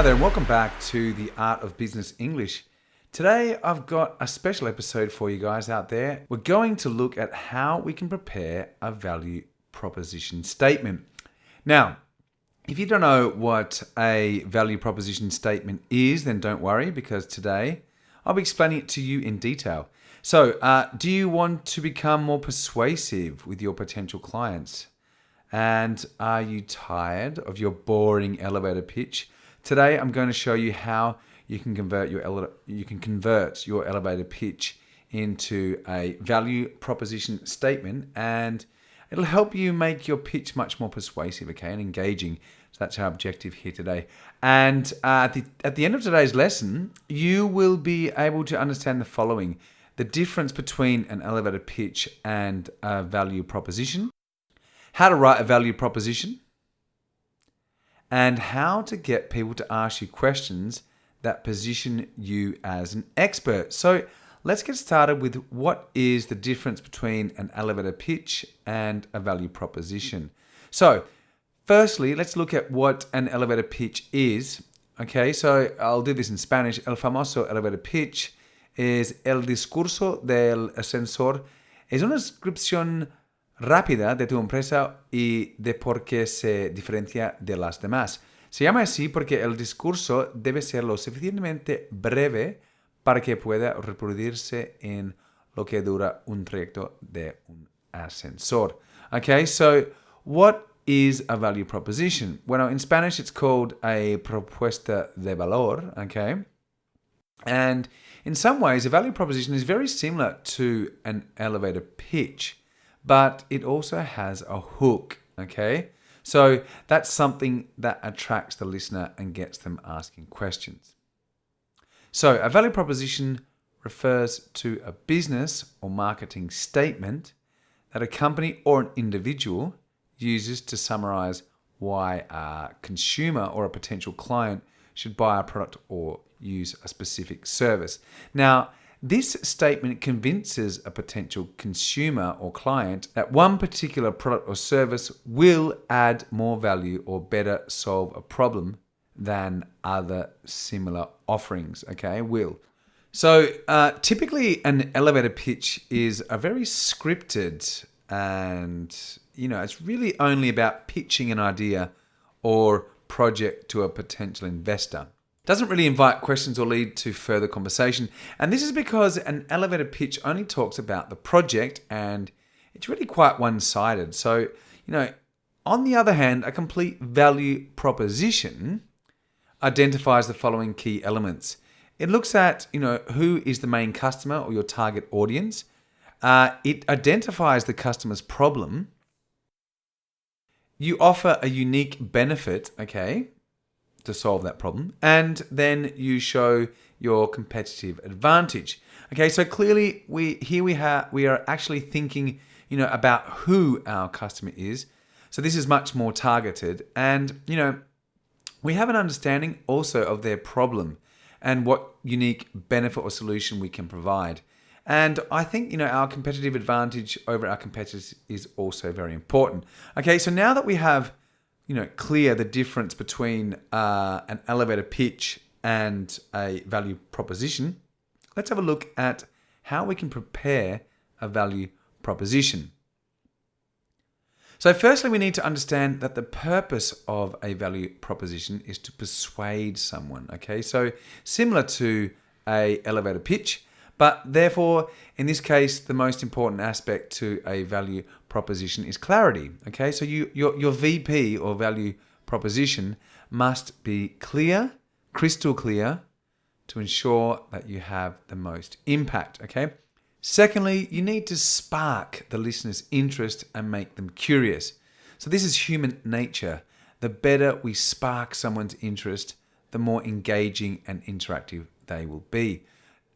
there, and welcome back to the Art of Business English. Today, I've got a special episode for you guys out there. We're going to look at how we can prepare a value proposition statement. Now, if you don't know what a value proposition statement is, then don't worry, because today I'll be explaining it to you in detail. So, do you want to become more persuasive with your potential clients? And are you tired of your boring elevator pitch? Today, I'm going to show you how you can convert your elevator pitch into a value proposition statement, and it'll help you make your pitch much more persuasive, okay, and engaging. So that's our objective here today. And at the end of today's lesson, you will be able to understand the following: the difference between an elevator pitch and a value proposition, how to write a value proposition, and how to get people to ask you questions that position you as an expert. So let's get started with what is the difference between an elevator pitch and a value proposition. So firstly, let's look at what an elevator pitch is. Okay, so I'll do this in Spanish. El famoso elevator pitch es el discurso del ascensor. Es una descripción rápida de tu empresa y de por qué se diferencia de las demás. Se llama así porque el discurso debe ser lo suficientemente breve para que pueda reproducirse en lo que dura un trayecto de un ascensor. Okay, so what is a value proposition? Well, in Spanish it's called a propuesta de valor, okay? And in some ways, a value proposition is very similar to an elevator pitch, but it also has a hook, okay? So that's something that attracts the listener and gets them asking questions. So a value proposition refers to a business or marketing statement that a company or an individual uses to summarize why a consumer or a potential client should buy a product or use a specific service. Now, this statement convinces a potential consumer or client that one particular product or service will add more value or better solve a problem than other similar offerings, okay, will. So typically an elevator pitch is a very scripted, and it's really only about pitching an idea or project to a potential investor. Doesn't really invite questions or lead to further conversation. And this is because an elevator pitch only talks about the project, and it's really quite one-sided. So, on the other hand, a complete value proposition identifies the following key elements. It looks at, who is the main customer or your target audience. It identifies the customer's problem. You offer a unique benefit, okay, to solve that problem, and then you show your competitive advantage. Okay, so clearly we are actually thinking, about who our customer is. So this is much more targeted, and we have an understanding also of their problem and what unique benefit or solution we can provide. And I think, our competitive advantage over our competitors is also very important. Okay, so now that we have clear the difference between an elevator pitch and a value proposition, let's have a look at how we can prepare a value proposition. So firstly, we need to understand that the purpose of a value proposition is to persuade someone, okay? So similar to a elevator pitch, but therefore, in this case, the most important aspect to a value proposition is clarity. Okay, so your VP or value proposition must be clear, crystal clear, to ensure that you have the most impact. Okay. Secondly, you need to spark the listener's interest and make them curious. So this is human nature. The better we spark someone's interest, the more engaging and interactive they will be.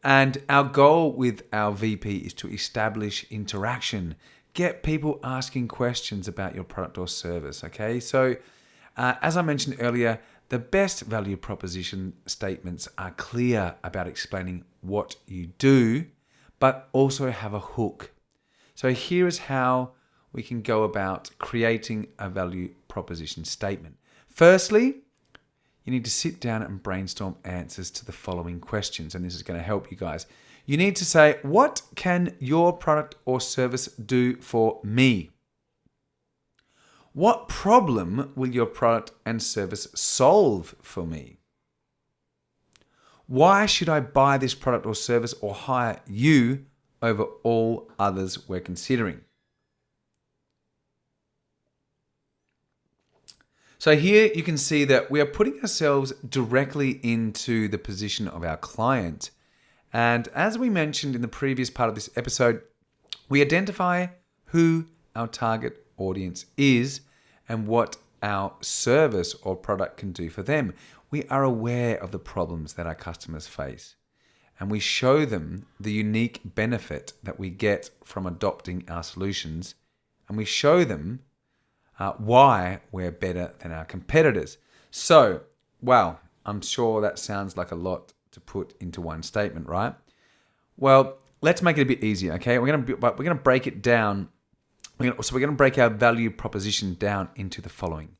And our goal with our VP is to establish interaction, get people asking questions about your product or service, okay? So as I mentioned earlier, the best value proposition statements are clear about explaining what you do, but also have a hook. So here is how we can go about creating a value proposition statement. Firstly, you need to sit down and brainstorm answers to the following questions. And this is going to help you guys. You need to say, what can your product or service do for me? What problem will your product and service solve for me? Why should I buy this product or service or hire you over all others we're considering? So here you can see that we are putting ourselves directly into the position of our client. And as we mentioned in the previous part of this episode, we identify who our target audience is and what our service or product can do for them. We are aware of the problems that our customers face, and we show them the unique benefit that we get from adopting our solutions, and we show them why we're better than our competitors. So, wow, I'm sure that sounds like a lot to put into one statement, right? Well, let's make it a bit easier, okay? We're gonna break it down. We're gonna break our value proposition down into the following.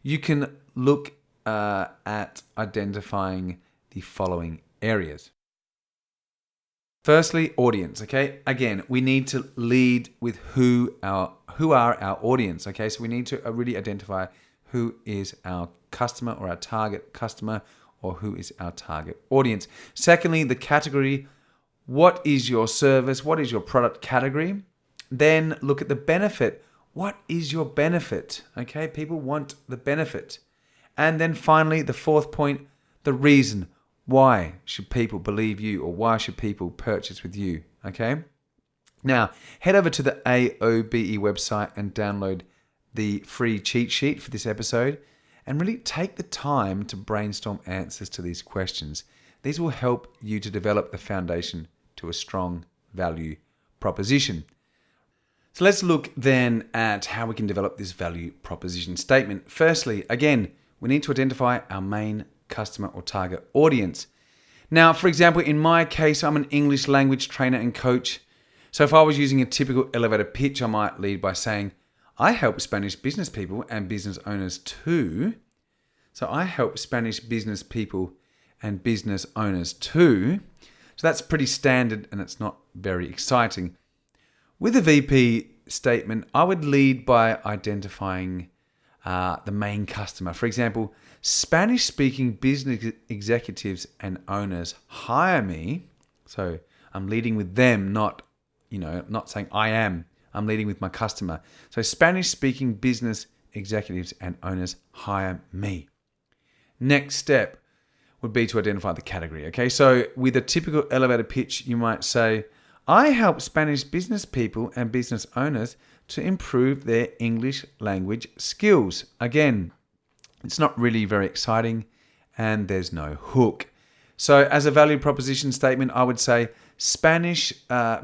You can look at identifying the following areas. Firstly, audience, okay? Again, we need to lead with who are our audience, okay? So we need to really identify who is our customer or our target customer, or who is our target audience. Secondly, the category. What is your service? What is your product category? Then look at the benefit. What is your benefit? Okay, people want the benefit. And then finally, the fourth point, the reason. Why should people believe you, or why should people purchase with you? Okay. Now, head over to the AOBE website and download the free cheat sheet for this episode, and really take the time to brainstorm answers to these questions. These will help you to develop the foundation to a strong value proposition. So let's look then at how we can develop this value proposition statement. Firstly, again, we need to identify our main customer or target audience. Now, for example, in my case, I'm an English language trainer and coach. So if I was using a typical elevator pitch, I might lead by saying, I help Spanish business people and business owners too. So I help Spanish business people and business owners too. So that's pretty standard, and it's not very exciting. With a VP statement, I would lead by identifying the main customer. For example, Spanish-speaking business executives and owners hire me. So I'm leading with them, not saying I am. I'm leading with my customer. So Spanish-speaking business executives and owners hire me. Next step would be to identify the category. Okay, so with a typical elevator pitch, you might say, I help Spanish business people and business owners to improve their English language skills. Again, it's not really very exciting, and there's no hook. So as a value proposition statement, I would say Spanish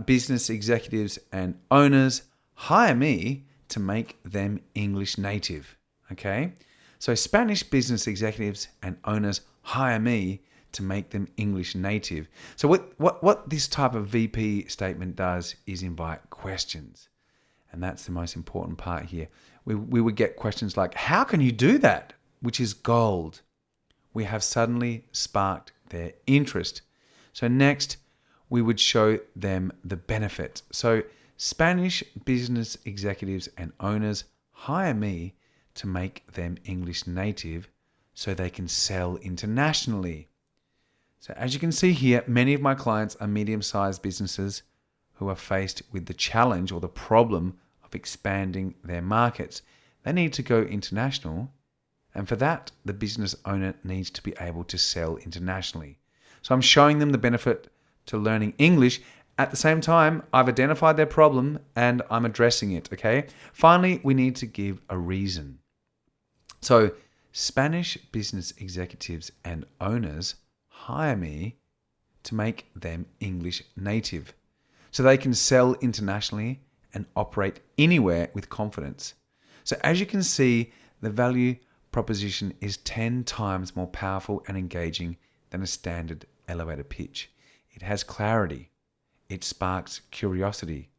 business executives and owners hire me to make them English native. Okay, so Spanish business executives and owners hire me to make them English native. So what this type of VP statement does is invite questions. And that's the most important part here. We would get questions like, how can you do that? Which is gold. We have suddenly sparked their interest. So next, we would show them the benefit. So Spanish business executives and owners hire me to make them English native so they can sell internationally. So as you can see here, many of my clients are medium-sized businesses who are faced with the challenge or the problem of expanding their markets. They need to go international, and for that, the business owner needs to be able to sell internationally. So I'm showing them the benefit to learning English. At the same time, I've identified their problem and I'm addressing it, okay? Finally, we need to give a reason. So Spanish business executives and owners hire me to make them English native so they can sell internationally and operate anywhere with confidence. So as you can see, the value proposition is 10 times more powerful and engaging than a standard elevator pitch. It has clarity, it sparks curiosity,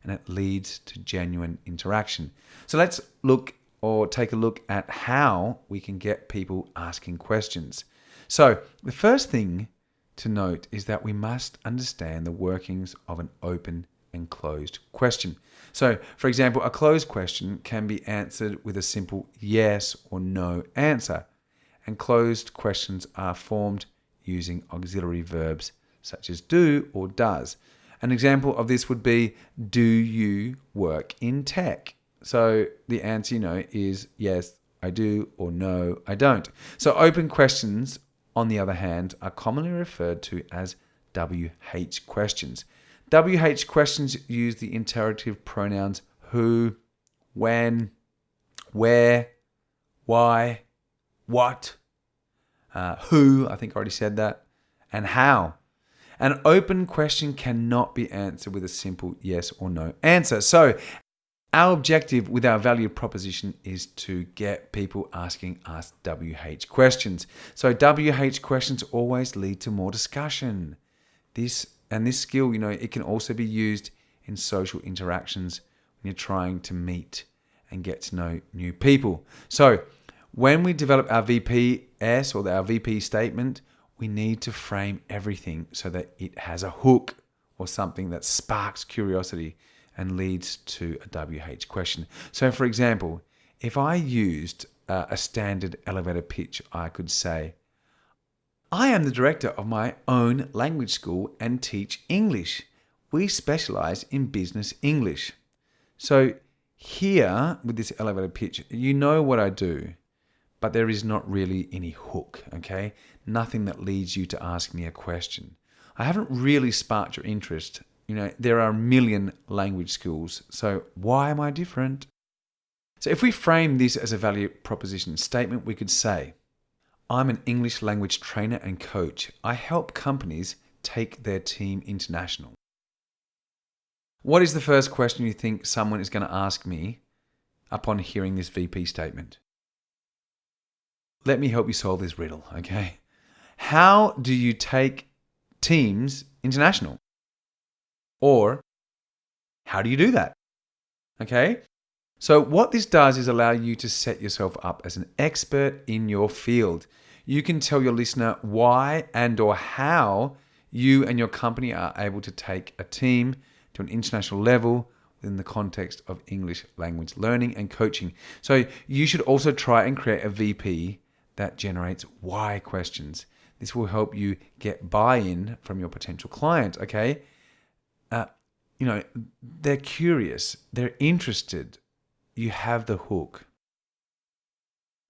and it leads to genuine interaction. So let's look or take a look at how we can get people asking questions. So the first thing to note is that we must understand the workings of an open and closed question. So, for example, a closed question can be answered with a simple yes or no answer, and closed questions are formed using auxiliary verbs such as do or does. An example of this would be, do you work in tech? So the answer, is yes, I do, or no, I don't. So open questions, on the other hand, are commonly referred to as WH questions. WH questions use the interrogative pronouns who, when, where, why, what, who, I think I already said that, and how. An open question cannot be answered with a simple yes or no answer. So our objective with our value proposition is to get people asking us WH questions. So WH questions always lead to more discussion. This skill, it can also be used in social interactions when you're trying to meet and get to know new people. So when we develop our VPS or our VP statement, we need to frame everything so that it has a hook or something that sparks curiosity and leads to a WH question. So for example, if I used a standard elevator pitch, I could say, I am the director of my own language school and teach English. We specialize in business English. So here with this elevator pitch, you know what I do, but there is not really any hook, okay? Nothing that leads you to ask me a question. I haven't really sparked your interest. There are a million language schools, so why am I different? So if we frame this as a value proposition statement, we could say, I'm an English language trainer and coach. I help companies take their team international. What is the first question you think someone is going to ask me upon hearing this VP statement? Let me help you solve this riddle, okay? How do you take teams international? Or how do you do that? Okay? So what this does is allow you to set yourself up as an expert in your field. You can tell your listener why and or how you and your company are able to take a team to an international level within the context of English language learning and coaching. So you should also try and create a VP that generates why questions. This will help you get buy-in from your potential client, okay? They're curious, they're interested, you have the hook.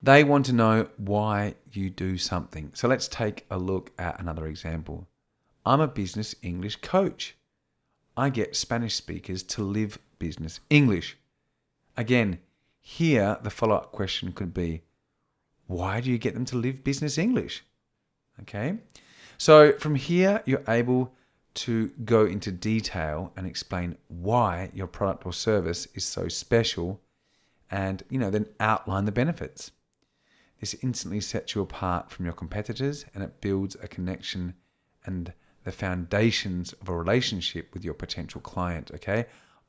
They want to know why you do something. So let's take a look at another example. I'm a business English coach. I get Spanish speakers to live business English. Again, here the follow-up question could be, why do you get them to live business English? Okay, so from here you're able to go into detail and explain why your product or service is so special and, then outline the benefits. This instantly sets you apart from your competitors and it builds a connection and the foundations of a relationship with your potential client, okay?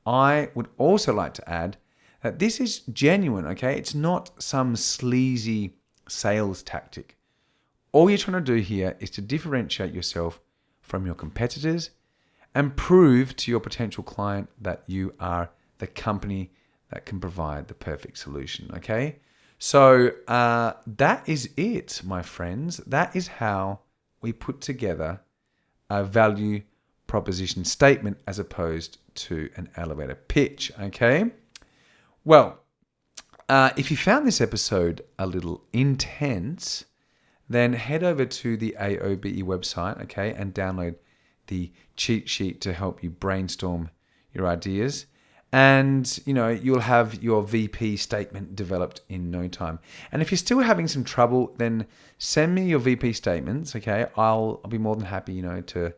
I would also like to add that this is genuine, okay? It's not some sleazy sales tactic. All you're trying to do here is to differentiate yourself from your competitors and prove to your potential client that you are the company that can provide the perfect solution, okay? So that is it, my friends. That is how we put together a value proposition statement as opposed to an elevator pitch, okay? Well, if you found this episode a little intense, then head over to the AOBE website, okay, and download the cheat sheet to help you brainstorm your ideas. And, you'll have your VP statement developed in no time. And if you're still having some trouble, then send me your VP statements, okay? I'll be more than happy, to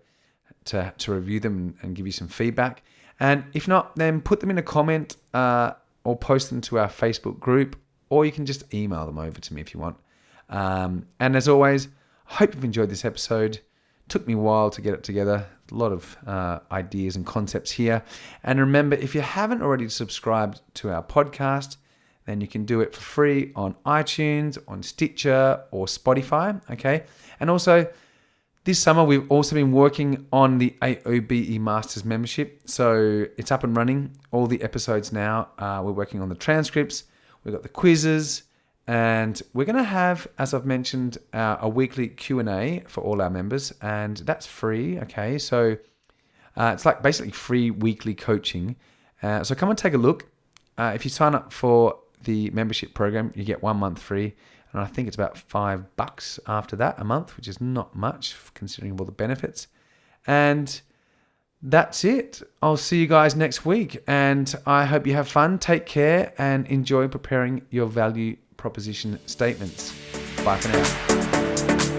review them and give you some feedback. And if not, then put them in a comment or post them to our Facebook group, or you can just email them over to me if you want. And as always, I hope you've enjoyed this episode. Took me a while to get it together. A lot of ideas and concepts here. And remember, if you haven't already subscribed to our podcast, then you can do it for free on iTunes, on Stitcher, or Spotify. Okay. And also, this summer, we've also been working on the AOBE Masters membership. So it's up and running. All the episodes now. We're working on the transcripts. We've got the quizzes. And we're going to have, as I've mentioned, a weekly Q&A for all our members. And that's free. Okay. So it's like basically free weekly coaching. So come and take a look. If you sign up for the membership program, you get 1 month free. And I think it's about $5 after that a month, which is not much considering all the benefits. And that's it. I'll see you guys next week. And I hope you have fun. Take care and enjoy preparing your value proposition statements. Bye for now.